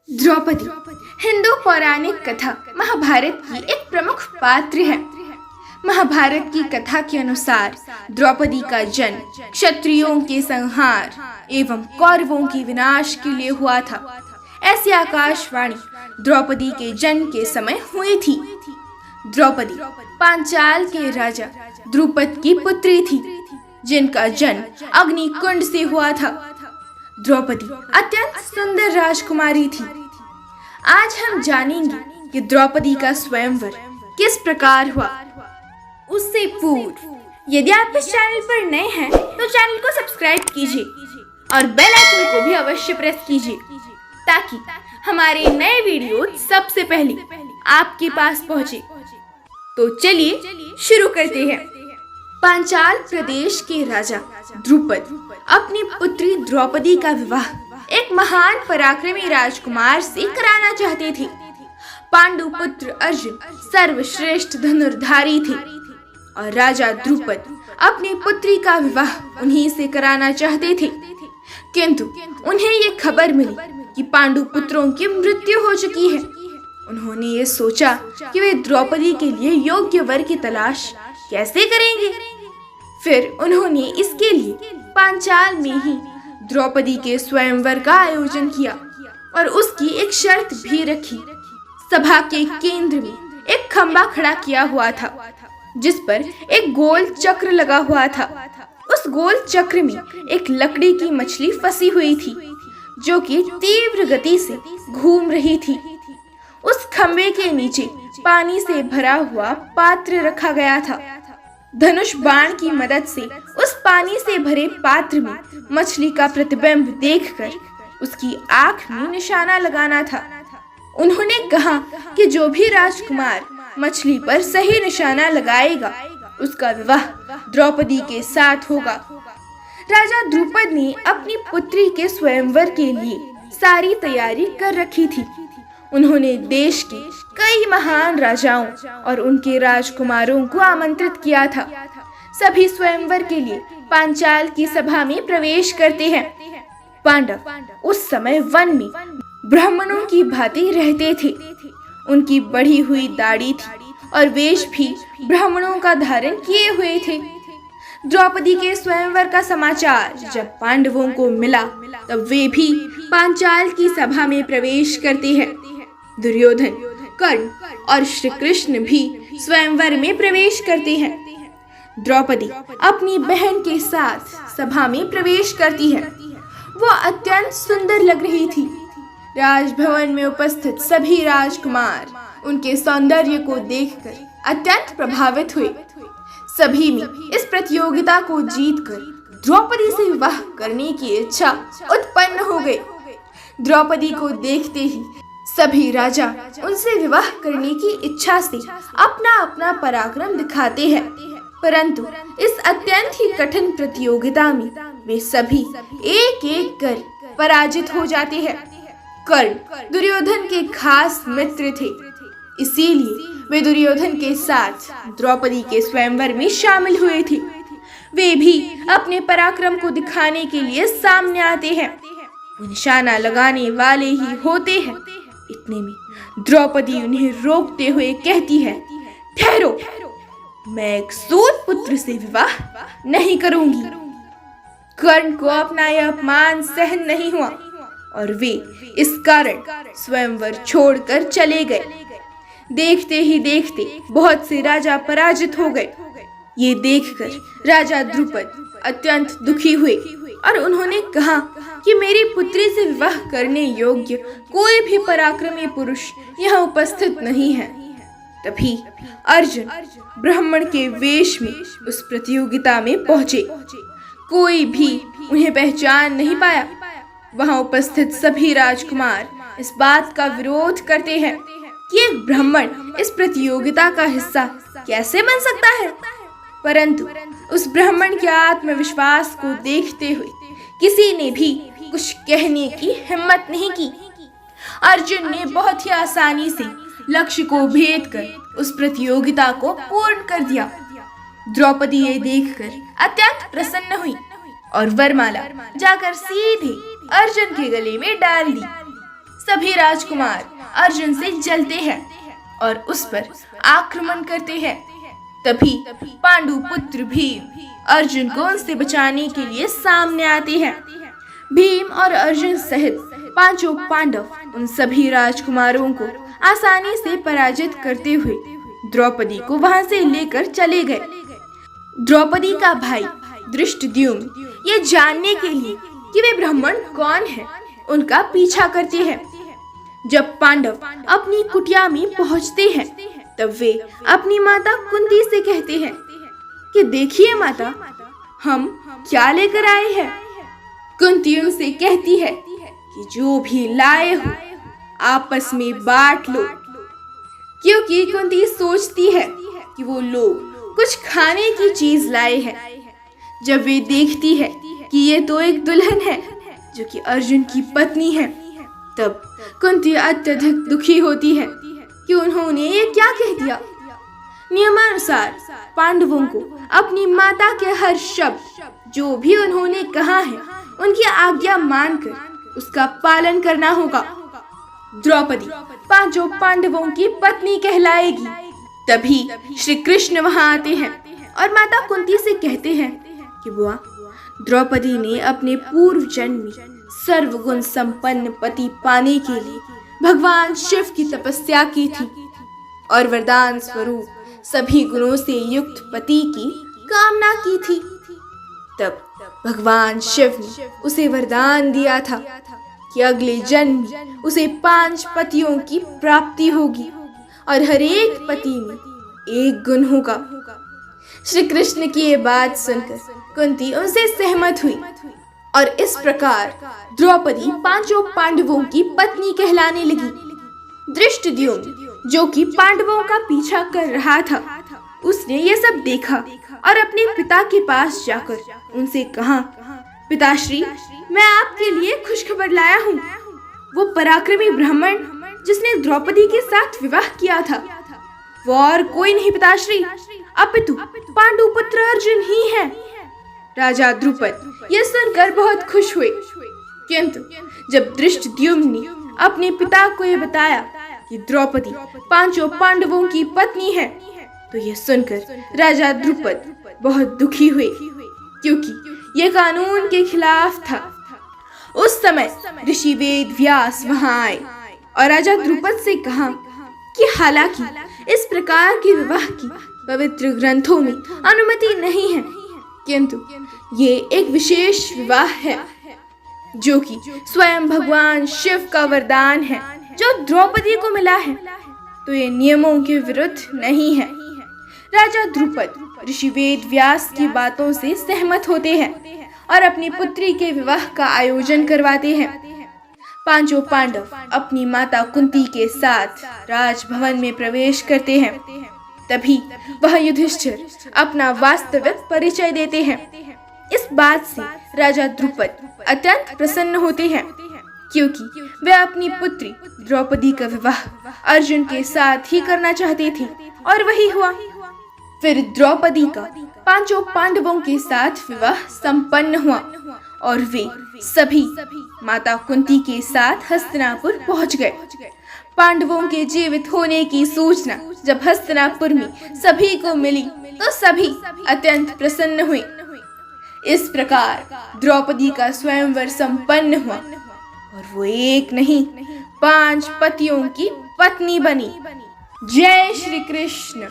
द्रौपदी हिंदू पौराणिक कथा महाभारत की एक प्रमुख पात्र है। महाभारत की कथा के अनुसार द्रौपदी का जन्म क्षत्रियों के संहार एवं कौरवों के विनाश के लिए हुआ था। ऐसी आकाशवाणी द्रौपदी के जन्म के समय हुई थी। द्रौपदी पांचाल के राजा द्रुपद की पुत्री थी, जिनका जन्म अग्निकुंड से हुआ था। द्रौपदी अत्यंत सुंदर राजकुमारी थी। आज हम जानेंगे कि द्रौपदी का स्वयंवर किस प्रकार हुआ। उससे पूर्व यदि आप इस चैनल पर नए हैं तो चैनल को सब्सक्राइब कीजिए और बेल आइकन को भी अवश्य प्रेस कीजिए ताकि हमारे नए वीडियो सबसे पहले आपके पास पहुंचे। तो चलिए शुरू करते हैं। पांचाल प्रदेश के राजा द्रुपद अपनी पुत्री द्रौपदी का विवाह एक महान पराक्रमी राजकुमार से कराना चाहते थे। पांडु पुत्र अर्जुन सर्वश्रेष्ठ धनुर्धारी थे और राजा द्रुपद अपनी पुत्री का विवाह उन्हीं से कराना चाहते थे। किंतु उन्हें ये खबर मिली कि पांडु पुत्रों की मृत्यु हो चुकी है। उन्होंने ये सोचा कि वे द्रौपदी के लिए योग्य वर की तलाश कैसे करेंगे। फिर उन्होंने इसके लिए पांचाल में ही द्रौपदी के स्वयंवर का आयोजन किया और उसकी एक शर्त भी रखी। सभा के केंद्र में एक खंबा खड़ा किया हुआ था, जिस पर एक गोल चक्र लगा हुआ था। उस गोल चक्र में एक लकड़ी की मछली फंसी हुई थी, जो कि तीव्र गति से घूम रही थी। उस खंबे के नीचे पानी से भरा हुआ पात्र रखा गया था। धनुष बाण की मदद से उस पानी से भरे पात्र में मछली का प्रतिबिंब देखकर उसकी आंख में निशाना लगाना था। उन्होंने कहा कि जो भी राजकुमार मछली पर सही निशाना लगाएगा उसका विवाह द्रौपदी के साथ होगा। राजा द्रुपद ने अपनी पुत्री के स्वयंवर के लिए सारी तैयारी कर रखी थी। उन्होंने देश के कई महान राजाओं और उनके राजकुमारों को आमंत्रित किया था। सभी स्वयंवर के लिए पांचाल की सभा में प्रवेश करते हैं। पांडव उस समय वन में ब्राह्मणों की भांति रहते थे। उनकी बढ़ी हुई दाढ़ी थी और वेश भी ब्राह्मणों का धारण किए हुए थे। द्रौपदी के स्वयंवर का समाचार जब पांडवों को मिला तब वे भी पांचाल की सभा में प्रवेश करते हैं। दुर्योधन, कर्ण और श्री कृष्ण भी स्वयंवर में प्रवेश करते हैं। द्रौपदी अपनी बहन के साथ सभा में प्रवेश करती है। वो अत्यंत सुंदर लग रही थी। राजभवन में उपस्थित सभी राजकुमार उनके सौंदर्य को देखकर अत्यंत प्रभावित हुए। सभी में इस प्रतियोगिता को जीतकर द्रौपदी से विवाह करने की इच्छा उत्पन्न हो गई। द्रौपदी को देखते ही सभी राजा उनसे विवाह करने की इच्छा से अपना अपना पराक्रम दिखाते हैं, परंतु इस अत्यंत ही कठिन प्रतियोगिता में वे सभी एक एक कर पराजित हो जाते हैं। कर्ण दुर्योधन के खास मित्र थे, इसीलिए वे दुर्योधन के साथ द्रौपदी के स्वयंवर में शामिल हुए थे। वे भी अपने पराक्रम को दिखाने के लिए सामने आते हैं। वो निशाना लगाने वाले ही होते हैं। इतने में द्रौपदी उन्हें रोकते हुए कहती है, ठहरो, मैं एक सूत पुत्र से विवाह नहीं करूंगी। कर्ण को अपना यह अपमान सहन नहीं हुआ और वे इस कारण स्वयंवर छोड़कर चले गए। देखते ही देखते बहुत से राजा पराजित हो गए। ये देखकर राजा द्रुपद अत्यंत दुखी हुए और उन्होंने कहा कि मेरी पुत्री से विवाह करने योग्य कोई भी पराक्रमी पुरुष यहाँ उपस्थित नहीं है। तभी अर्जुन ब्राह्मण के वेश में उस प्रतियोगिता में पहुंचे। कोई भी उन्हें पहचान नहीं पाया। वहां उपस्थित सभी राजकुमार इस बात का विरोध करते हैं कि एक ब्राह्मण इस प्रतियोगिता का हिस्सा कैसे बन सकता है, परंतु उस ब्राह्मण के आत्मविश्वास को देखते हुए किसी ने भी कुछ कहने की हिम्मत नहीं की। अर्जुन ने बहुत ही आसानी से लक्ष्य को भेद कर उस प्रतियोगिता को पूर्ण कर दिया। द्रौपदी ये देखकर अत्यंत प्रसन्न हुई और वरमाला जाकर सीधे अर्जुन के गले में डाल दी। सभी राजकुमार अर्जुन से जलते हैं और उस पर आक्रमण करते हैं। तभी पांडु पुत्र भीम अर्जुन को उनसे बचाने के लिए सामने आते हैं। भीम और अर्जुन सहित पांचों पांडव उन सभी राजकुमारों को आसानी से पराजित करते हुए द्रौपदी को वहां से लेकर चले गए। द्रौपदी का भाई धृष्टद्युम्न ये जानने के लिए कि वे ब्राह्मण कौन हैं, उनका पीछा करते हैं। जब पांडव अपनी कुटिया में पहुंचते हैं तब वे अपनी माता कुंती से कहते हैं कि देखिए माता, हम क्या लेकर आए हैं। कुंती उनसे कहती है कि जो भी लाए हो आपस में बांट लो, क्योंकि कुंती सोचती है कि वो लोग कुछ खाने की चीज लाए हैं। जब वे देखती है कि ये तो एक दुल्हन है जो कि अर्जुन की पत्नी है, तब कुंती अत्यधिक दुखी होती है कि उन्होंने ये क्या कह दिया। नियमानुसार पांडवों को अपनी माता के हर शब्द जो भी उन्होंने कहा है उनकी आज्ञा मानकर उसका पालन करना होगा। द्रौपदी पांचों पांडवों की पत्नी कहलाएगी। तभी श्री कृष्ण वहां आते हैं और माता कुंती से कहते हैं कि बुआ, द्रौपदी ने अपने पूर्व जन्म में सर्वगुण संपन्न पति पाने के लिए भगवान शिव की तपस्या की थी और वरदान स्वरूप सभी गुणों से युक्त पति की कामना की थी। तब भगवान शिव ने उसे वरदान दिया था कि अगले जन्म में उसे 5 पतियों की प्राप्ति होगी और हर एक पति में एक गुण होगा। श्री कृष्ण की ये बात सुनकर कुंती उनसे सहमत हुई और इस प्रकार द्रौपदी पांचों पांडवों की पत्नी कहलाने लगी। धृष्टद्युम्न जो कि पांडवों का पीछा कर रहा था, उसने ये सब देखा और अपने पिता के पास जाकर उनसे कहा, पिताश्री, मैं आपके लिए खुशखबर लाया हूँ। वो पराक्रमी ब्राह्मण जिसने द्रौपदी के साथ विवाह किया था, वो और कोई नहीं पिताश्री, अपितु पांडुपुत्र अर्जुन ही है। राजा द्रुपद ये सुनकर बहुत खुश हुए, किंतु जब धृष्टद्युम्न ने अपने पिता को ये बताया कि द्रौपदी पांचों पांडवों की पत्नी है, तो ये सुनकर राजा द्रुपद बहुत दुखी हुए, क्योंकि ये कानून के खिलाफ था। उस समय ऋषि वेद व्यास वहां आए और राजा द्रुपद से कहा कि हालांकि इस प्रकार के विवाह की पवित्र ग्रंथों में अनुमति नहीं है, किंतु ये एक विशेष विवाह है जो कि स्वयं भगवान शिव का वरदान है जो द्रौपदी को मिला है, तो ये नियमों के विरुद्ध नहीं है। राजा द्रुपद ऋषि वेद व्यास की बातों से सहमत होते हैं और अपनी पुत्री के विवाह का आयोजन करवाते हैं। पांचों पांडव अपनी माता कुंती के साथ राजभवन में प्रवेश करते हैं। तभी वह युधिष्ठिर अपना वास्तविक परिचय देते हैं। इस बात से राजा द्रुपद अत्यंत प्रसन्न होते हैं, क्योंकि वे अपनी पुत्री द्रौपदी का विवाह अर्जुन के साथ ही करना चाहते थे और वही हुआ। फिर द्रौपदी का पांचों पांडवों के साथ विवाह संपन्न हुआ और वे सभी माता कुंती के साथ हस्तिनापुर पहुंच गए। पांडवों के जीवित होने की सूचना जब हस्तिनापुर में सभी को मिली तो सभी अत्यंत प्रसन्न हुए। इस प्रकार द्रौपदी का स्वयंवर संपन्न हुआ और वो एक नहीं 5 पतियों की पत्नी बनी। जय श्री कृष्ण।